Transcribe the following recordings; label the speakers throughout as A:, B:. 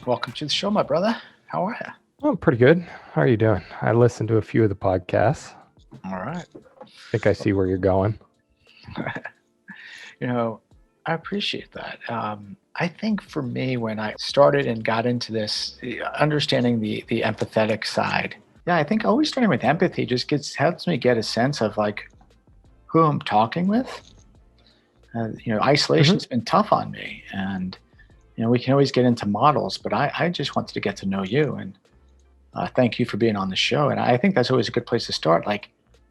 A: Welcome to the show, my brother. How are you?
B: Oh, I'm pretty good. How are you doing? I listened to a few of the podcasts.
A: All right.
B: I think I see where you're going.
A: I appreciate that. I think for me, when I started and got into this, understanding the empathetic side, I think always starting with empathy just helps me get a sense of like who I'm talking with. Isolation's been tough on me, and we can always get into models, but I just wanted to get to know you, and thank you for being on the show. And I think that's always a good place to start. Like,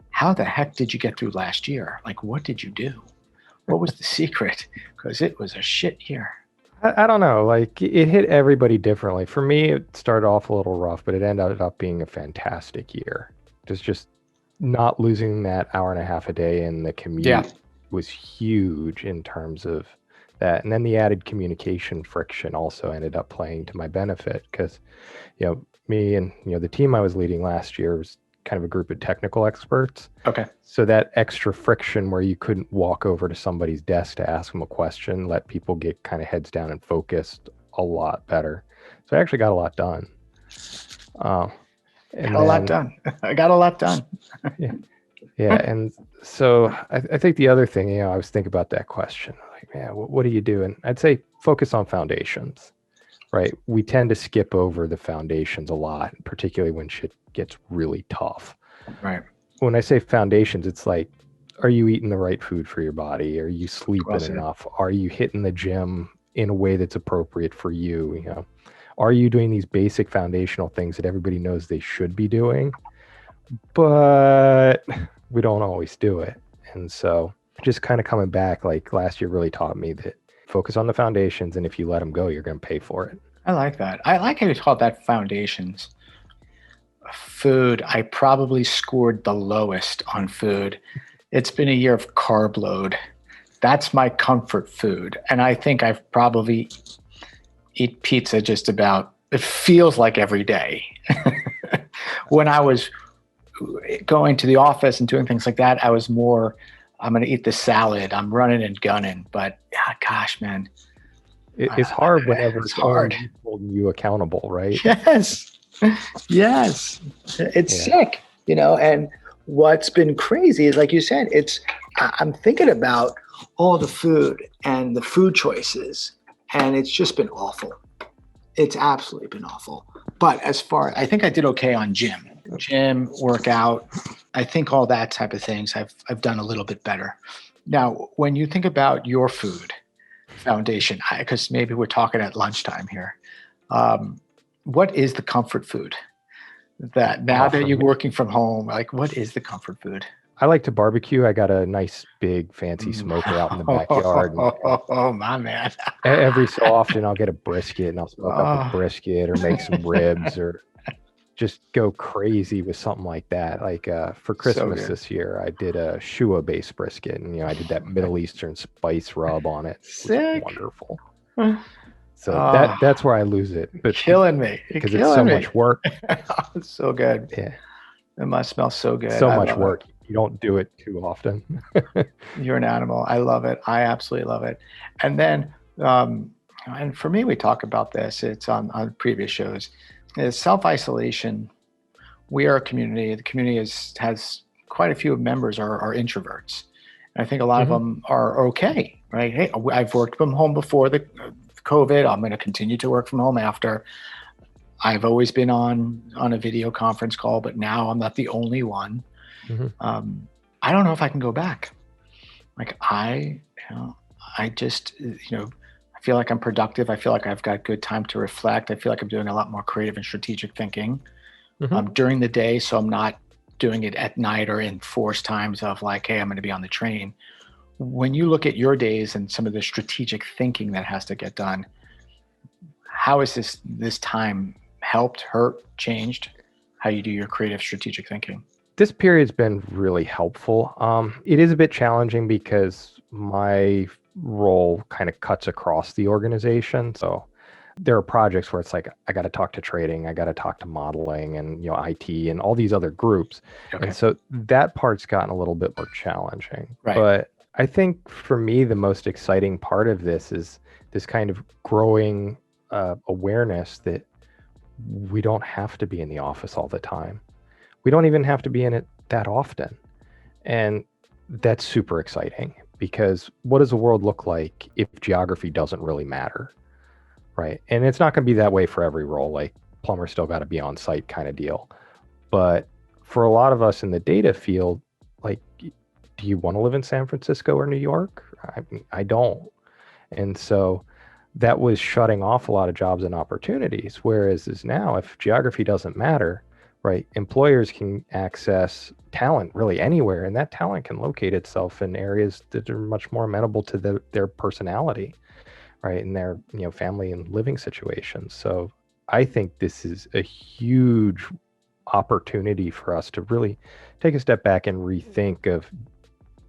A: how the heck did you get through last year? Like, what did you do? What was the secret? Because it was a shit year.
B: I don't know. Like, it hit everybody differently. For me, it started off a little rough, but it ended up being a fantastic year. Just not losing that hour and a half a day in the commute was huge in terms of that. And then the added communication friction also ended up playing to my benefit because, me and, the team I was leading last year was kind of a group of technical experts.
A: Okay.
B: So that extra friction where you couldn't walk over to somebody's desk to ask them a question, let people get kind of heads down and focused a lot better. So I actually got a lot done.
A: I got a lot done.
B: Yeah. And so I think the other thing, I was thinking about that question, like, man, what do you do? And I'd say focus on foundations, right? We tend to skip over the foundations a lot, particularly when shit gets really tough.
A: Right.
B: When I say foundations, it's like, are you eating the right food for your body? Are you sleeping enough? Are you hitting the gym in a way that's appropriate for you? Are you doing these basic foundational things that everybody knows they should be doing, but we don't always do it? And so just kind of coming back, like last year really taught me that focus on the foundations, and if you let them go, you're going to pay for it.
A: I like that. I like how you call that foundations. Food, I probably scored the lowest on food. It's been a year of carb load. That's my comfort food. And I think I've probably eat pizza just about, it feels like every day. When I was going to the office and doing things like that, I was more, I'm going to eat the salad. I'm running and gunning. But gosh, man.
B: It's hard whenever
A: it's hard
B: holding you accountable, right?
A: Yes. It's sick, and what's been crazy is, like you said, I'm thinking about all the food and the food choices, and it's just been awful. It's absolutely been awful. But I think I did okay on gym, workout. I think all that type of things I've done a little bit better. Now, when you think about your food foundation, because maybe we're talking at lunchtime here, what is the comfort food that now that you're working from home, like what is the comfort food?
B: I like to barbecue. I got a nice big fancy smoker out in the backyard.
A: Oh my man.
B: Every so often I'll get a brisket and I'll smoke up a brisket or make some ribs or just go crazy with something like that. Like for Christmas this year, I did a Shua based brisket and I did that Middle Eastern spice rub on it. It was wonderful. So that's where I lose it. But
A: killing me
B: because it's so much work.
A: It's so good.
B: Yeah,
A: it must smell so good.
B: So much work. You don't do it too often.
A: You're an animal. I love it. I absolutely love it. And then, and for me, we talk about this. It's on previous shows. Is self-isolation. We are a community. The community has quite a few members are introverts. And I think a lot of them are okay, right? Hey, I've worked from home before the COVID. I'm going to continue to work from home after. I've always been on a video conference call, but now I'm not the only one. I don't know if I can go back. Like I just, I feel like I'm productive. I feel like I've got good time to reflect. I feel like I'm doing a lot more creative and strategic thinking during the day. So I'm not doing it at night or in forced times of like, hey, I'm going to be on the train. When you look at your days and some of the strategic thinking that has to get done, how is this time helped, hurt, changed how you do your creative strategic thinking?
B: This period's been really helpful. It is a bit challenging because my role kind of cuts across the organization. So there are projects where it's like, I got to talk to trading, I got to talk to modeling and, IT and all these other groups. Okay. And so that part's gotten a little bit more challenging.
A: Right.
B: But I think for me, the most exciting part of this is this kind of growing awareness that we don't have to be in the office all the time. We don't even have to be in it that often. And that's super exciting, because what does the world look like if geography doesn't really matter? Right. And it's not going to be that way for every role. Like, plumber still got to be on site kind of deal. But for a lot of us in the data field, like, do you want to live in San Francisco or New York? I don't. And so that was shutting off a lot of jobs and opportunities. Whereas is now, if geography doesn't matter, right, employers can access talent really anywhere, and that talent can locate itself in areas that are much more amenable to their personality, right, and their family and living situations. So I think this is a huge opportunity for us to really take a step back and rethink of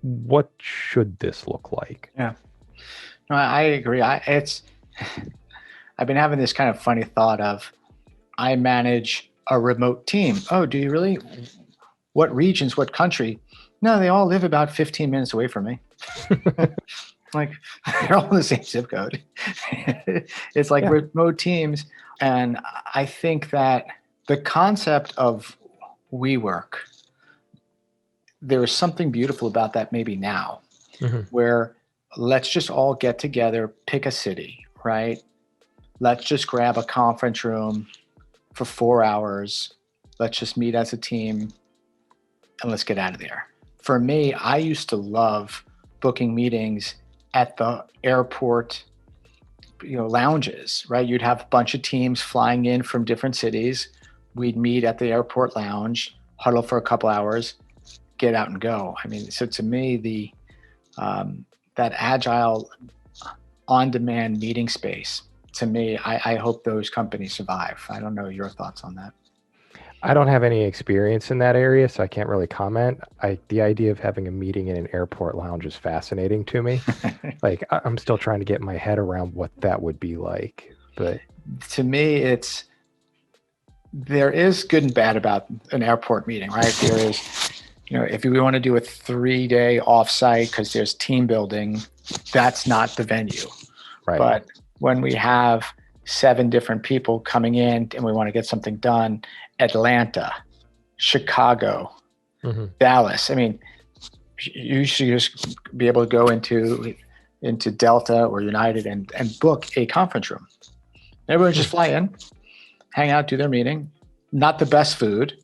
B: what should this look like.
A: Yeah, no, I agree. I've been having this kind of funny thought of, I manage a remote team. Oh, do you really? What regions? What country? No, they all live about 15 minutes away from me. Like, they're all in the same zip code. It's like remote teams. And I think that the concept of WeWork, there is something beautiful about that maybe now, where let's just all get together, pick a city, right? Let's just grab a conference room for 4 hours. Let's just meet as a team and let's get out of there. For me, I used to love booking meetings at the airport, lounges, right? You'd have a bunch of teams flying in from different cities. We'd meet at the airport lounge, huddle for a couple hours, get out and go. I mean, so to me, that agile, on-demand meeting space, to me, I hope those companies survive. I don't know your thoughts on that.
B: I don't have any experience in that area, so I can't really comment. The idea of having a meeting in an airport lounge is fascinating to me. Like, I'm still trying to get my head around what that would be like. But
A: to me, there is good and bad about an airport meeting, right? There is, if we want to do a 3-day offsite because there's team building, that's not the venue.
B: Right.
A: But when we have 7 different people coming in and we want to get something done, Atlanta, Chicago, Dallas. I mean, you should just be able to go into Delta or United and book a conference room. Everyone just fly in, hang out, do their meeting. Not the best food.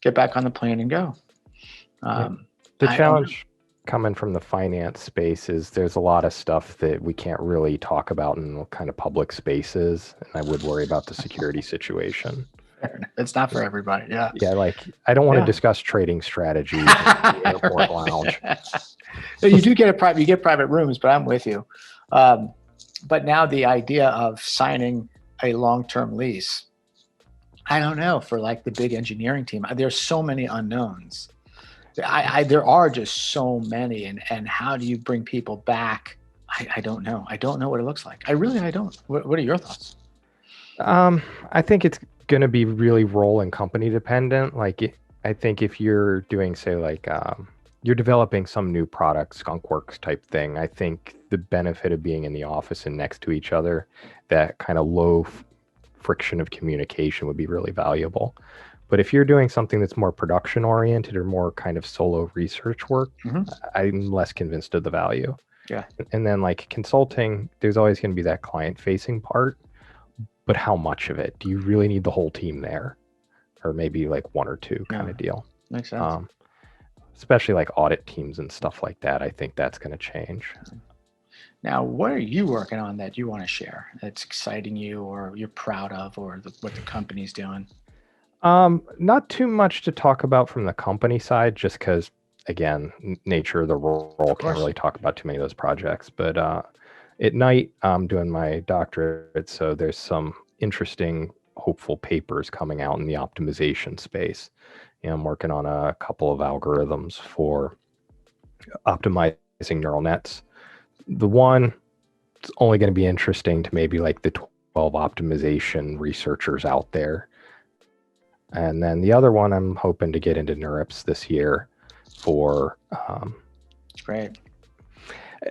A: Get back on the plane and go.
B: The challenge coming from the finance space is there's a lot of stuff that we can't really talk about in kind of public spaces, and I would worry about the security situation.
A: It's not for everybody. Yeah.
B: Yeah. Like, I don't want to discuss trading strategies in the airport lounge.
A: So you do get private rooms, but I'm with you. But now the idea of signing a long-term lease, I don't know, for like the big engineering team, there's so many unknowns. There are just so many, and how do you bring people back? I don't know. I don't know what it looks like. I don't. What are your thoughts?
B: I think it's going to be really role and company dependent. Like, I think if you're doing, say, like, you're developing some new product, skunkworks type thing, I think the benefit of being in the office and next to each other, that kind of low friction of communication would be really valuable. But if you're doing something that's more production oriented or more kind of solo research work, I'm less convinced of the value.
A: Yeah.
B: And then, like, consulting, there's always going to be that client facing part. But how much of it? Do you really need the whole team there? Or maybe like 1 or 2 kind of deal?
A: Makes sense.
B: Especially like audit teams and stuff like that. I think that's going to change.
A: Now, what are you working on that you want to share that's exciting you or you're proud of, or what the company's doing?
B: Not too much to talk about from the company side, just because, again, nature of the role, can't really talk about too many of those projects. But at night, I'm doing my doctorate, so there's some interesting, hopeful papers coming out in the optimization space. I'm working on a couple of algorithms for optimizing neural nets. The one, it's only going to be interesting to maybe like the 12 optimization researchers out there. And then the other one, I'm hoping to get into NeurIPS this year for...
A: Great.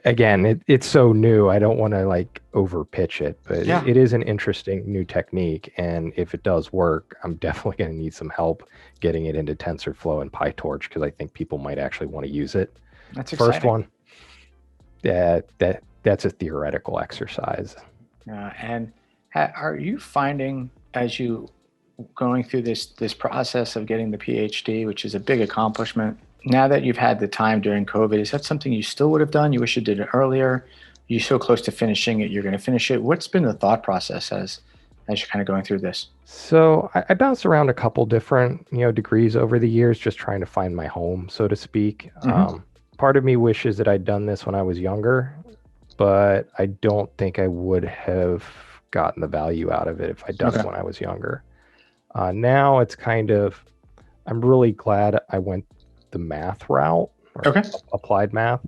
B: Again, it's so new. I don't want to like over pitch it, but
A: Yeah,
B: it is an interesting new technique. And if it does work, I'm definitely going to need some help getting it into TensorFlow and PyTorch because I think people might actually want to use it.
A: that's
B: First
A: exciting.
B: one, that's a theoretical exercise.
A: And are you finding as you going through this process of getting the PhD, which is a big accomplishment, now that you've had the time during COVID, is that something you still would have done? You wish you did it earlier? You're so close to finishing it, you're going to finish it. What's been the thought process as you're kind of going through this?
B: So I bounced around a couple different, degrees over the years, just trying to find my home, so to speak.
A: Hmm.
B: Part of me wishes that I'd done this when I was younger, but I don't think I would have gotten the value out of it if I'd done it
A: Okay.
B: when I was younger. Now it's kind of, I'm really glad I went the math route or
A: Okay.
B: applied math,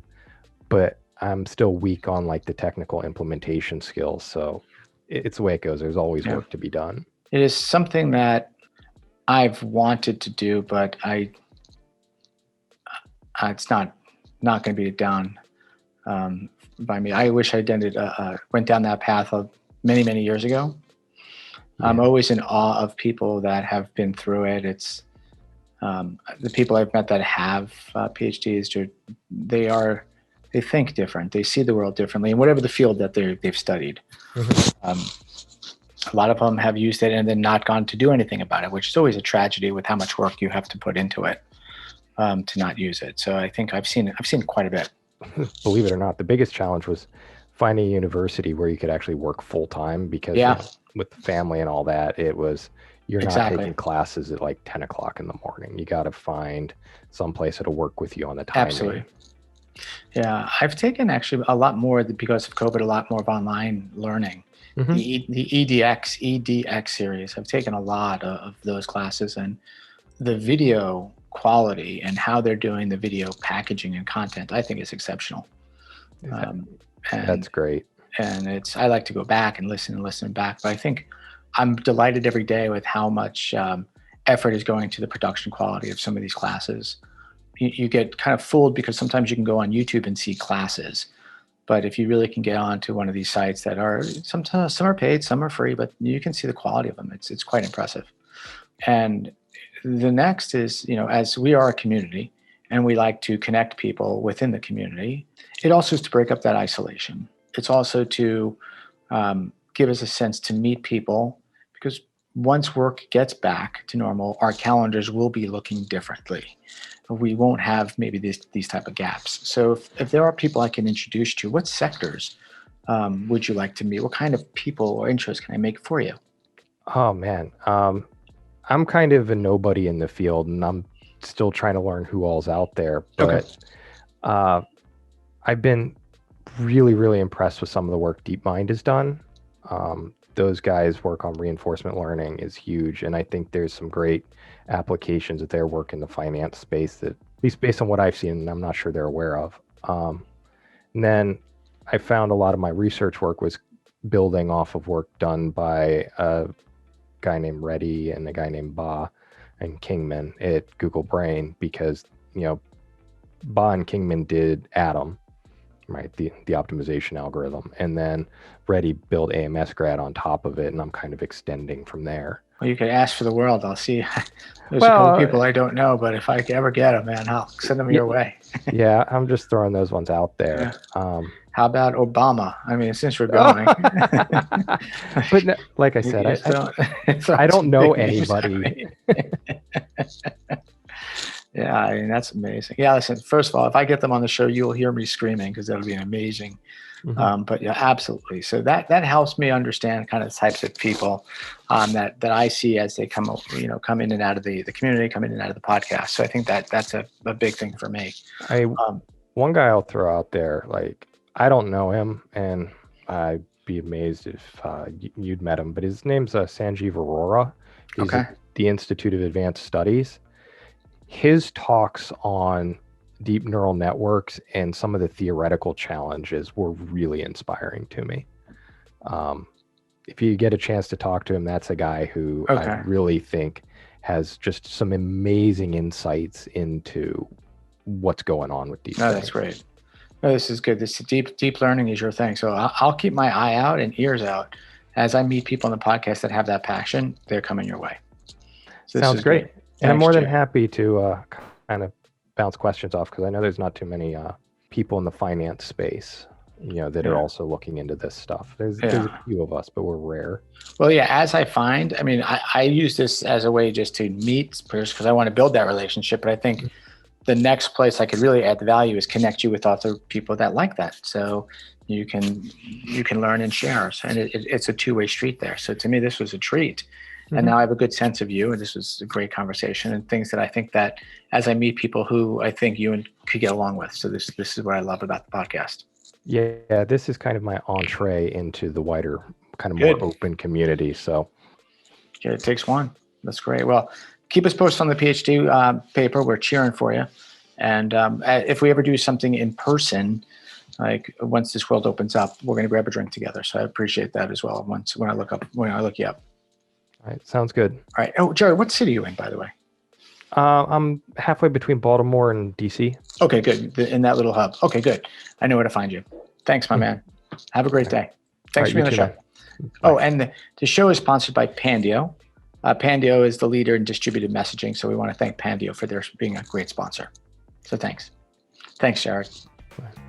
B: but I'm still weak on like the technical implementation skills. So it's the way it goes. There's always
A: Yeah.
B: work to be done.
A: It is something that I've wanted to do, but it's not going to be done by me. I wish I went down that path of many years ago. I'm
B: Yeah.
A: always in awe of people that have been through it. It's the people I've met that have PhDs. They think different. They see the world differently, in whatever the field that they've studied.
B: Mhm.
A: Um, a lot of them have used it and then not gone to do anything about it, which is always a tragedy with how much work you have to put into it to not use it. So I think I've seen quite a bit.
B: Believe it or not, the biggest challenge was finding a university where you could actually work full time because
A: Yeah,
B: with the family and all that, it was you're not
A: exactly.
B: taking classes at like 10 o'clock in the morning. You got to find some place that'll work with you on the timing.
A: Absolutely. Yeah, I've taken actually a lot more because of COVID, a lot more of online learning.
B: Hmm.
A: The EDX series. I've taken a lot of those classes, and the video quality and how they're doing the video packaging and content, I think is exceptional. Um,
B: That's
A: and
B: great.
A: I like to go back and listen back. But I think I'm delighted every day with how much effort is going to the production quality of some of these classes. You get kind of fooled because sometimes you can go on YouTube and see classes, but if you really can get onto one of these sites that are sometimes some are paid, some are free, but you can see the quality of them. It's quite impressive. And the next is, as we are a community and we like to connect people within the community, it also is to break up that isolation. It's also to give us a sense to meet people because once work gets back to normal, our calendars will be looking differently. We won't have maybe these type of gaps. So if there are people I can introduce to, what sectors would you like to meet? What kind of people or interests can I make for you?
B: Oh man. I'm kind of a nobody in the field and I'm still trying to learn who all's out there,
A: Okay.
B: but uh, I've been really impressed with some of the work DeepMind has done. Those guys work on reinforcement learning is huge, and I think there's some great applications of their work in the finance space that, at least based on what I've seen, I'm not sure they're aware of. And then I found a lot of my research work was building off of work done by a guy named Reddy and a guy named Ba and Kingman at Google Brain because Ba and Kingman did Atom, right? The optimization algorithm. And then Reddy built AMS grad on top of it, and I'm kind of extending from there.
A: Well, you could ask for the world. I'll see. There's a couple
B: Well,
A: people I don't know, but if I ever get them, man, I'll send them
B: yeah,
A: your way.
B: yeah, I'm just throwing those ones out
A: Yeah.
B: there.
A: How about Obama? I mean, since we're going,
B: But like I
A: you
B: said,
A: just throw
B: I don't
A: some
B: know
A: big names at
B: anybody.
A: me. Yeah, I mean, that's amazing. Yeah, listen, first of all, if I get them on the show, you'll hear me screaming because that'll be amazing.
B: Mhm.
A: But yeah, absolutely. So that helps me understand kind of the types of people that I see as they come in and out of the community, come in and out of the podcast. So I think that's a big thing for me. Um,
B: One guy I'll throw out there, like I don't know him, and I'd be amazed if you'd met him, but his name's Sanjeev Arora. He's
A: okay.
B: at the Institute of Advanced Studies. His talks on deep neural networks and some of the theoretical challenges were really inspiring to me. If you get a chance to talk to him, that's a guy who I
A: Okay.
B: really think has just some amazing insights into what's going on with these
A: No,
B: things.
A: that's great. No, this is good. This deep learning is your thing. So I'll keep my eye out and ears out as I meet people on the podcast that have that passion. They're coming your way. So
B: Sounds great.
A: Good.
B: And I'm
A: Thanks,
B: more than
A: Jared.
B: happy to kind of bounce questions off, because I know there's not too many people in the finance space, that are also looking into this stuff. There's a few of us, but we're rare.
A: Well, yeah, as I find, I mean, I use this as a way just to meet because I want to build that relationship. But I think the next place I could really add the value is connect you with other people that like that. So you can learn and share. And it's a two-way street there. So to me, this was a treat. And now I have a good sense of you. And this was a great conversation and things that I think that as I meet people who I think you could get along with. So this is what I love about the podcast.
B: Yeah, this is kind of my entree into the wider, kind of more open community. So
A: yeah, it takes one. That's great. Well, keep us posted on the PhD paper. We're cheering for you. And if we ever do something in person, like once this world opens up, we're going to grab a drink together. So I appreciate that as well. When I look you up.
B: All right, sounds good.
A: All right. Oh, Jared, what city are you in, by the way?
B: I'm halfway between Baltimore and DC.
A: Okay, good. In that little hub. Okay, good. I know where to find you. Thanks, my man. Have a great day. Thanks for being on the show. Oh, and the show is sponsored by Pandio. Pandio is the leader in distributed messaging, so we want to thank Pandio for being a great sponsor. So thanks. Thanks, Jared.
B: Bye.